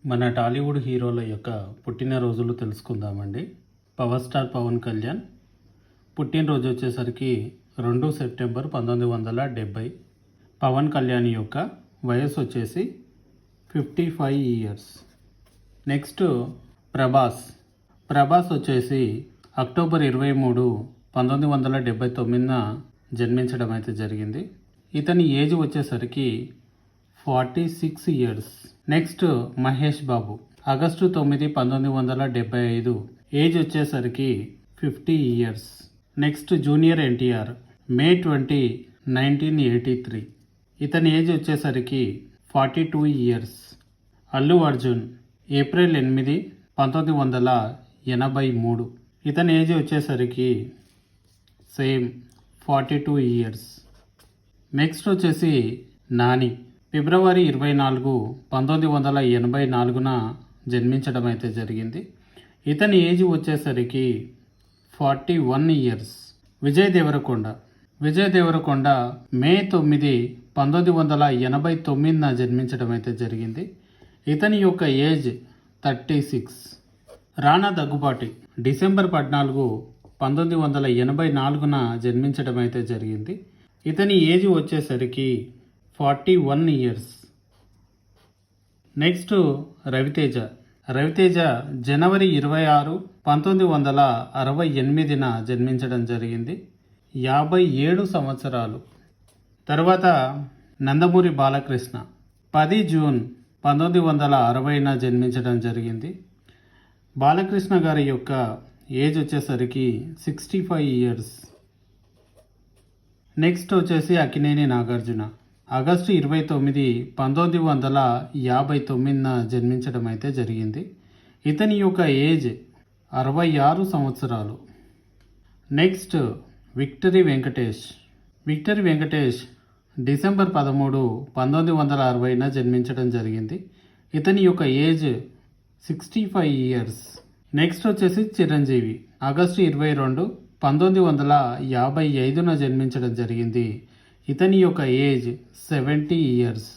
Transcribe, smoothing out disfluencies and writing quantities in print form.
మన టాలీవుడ్ హీరోల యొక్క పుట్టినరోజులు తెలుసుకుందామండి. పవర్ స్టార్ పవన్ కళ్యాణ్ పుట్టినరోజు వచ్చేసరికి 2 సెప్టెంబర్ 1970. పవన్ కళ్యాణ్ యొక్క వయసు వచ్చేసి 55 ఇయర్స్. నెక్స్ట్ ప్రభాస్ వచ్చేసి అక్టోబర్ 23, 1979న జన్మించడం అయితే జరిగింది. ఇతని ఏజ్ వచ్చేసరికి 46 years. Next Mahesh Babu August 9, 1975, age వచ్చేసరికి 50 ఇయర్స్. నెక్స్ట్ జూనియర్ ఎన్టీఆర్ మే 20, 1983, ఇతని ఏజ్ వచ్చేసరికి 42 ఇయర్స్. అల్లు అర్జున్ ఏప్రిల్ 8, 1983, ఇతని ఏజ్ వచ్చేసరికి సేమ్ 42 ఇయర్స్. నెక్స్ట్ వచ్చేసి నాని ఫిబ్రవరి 24, 1984న జన్మించడం అయితే జరిగింది. ఇతని ఏజ్ వచ్చేసరికి 41 ఇయర్స్. విజయ్ దేవరకొండ మే 9, 1989న జన్మించడం అయితే జరిగింది. ఇతని యొక్క ఏజ్ 36. రానా దగ్గుబాటి డిసెంబర్ 14, 1984న జన్మించడం అయితే జరిగింది. ఇతని ఏజ్ వచ్చేసరికి 41 ఇయర్స్. నెక్స్ట్ రవితేజ జనవరి 26, 1968న జన్మించడం జరిగింది. 57 సంవత్సరాలు. తర్వాత నందమూరి బాలకృష్ణ 10 జూన్ 1960న జన్మించడం జరిగింది. బాలకృష్ణ గారి యొక్క ఏజ్ వచ్చేసరికి 65 ఇయర్స్. నెక్స్ట్ వచ్చేసి అక్కినేని నాగార్జున ఆగస్టు 29, 1959న జన్మించడం అయితే జరిగింది. ఇతని యొక్క ఏజ్ 66 సంవత్సరాలు. నెక్స్ట్ విక్టరీ వెంకటేష్ డిసెంబర్ 13, 1960న జన్మించడం జరిగింది. ఇతని యొక్క ఏజ్ 65 ఇయర్స్. నెక్స్ట్ వచ్చేసి చిరంజీవి ఆగస్టు 22, 1955న జన్మించడం జరిగింది. ఇతని యొక్క ఏజ్ 70 ఇయర్స్.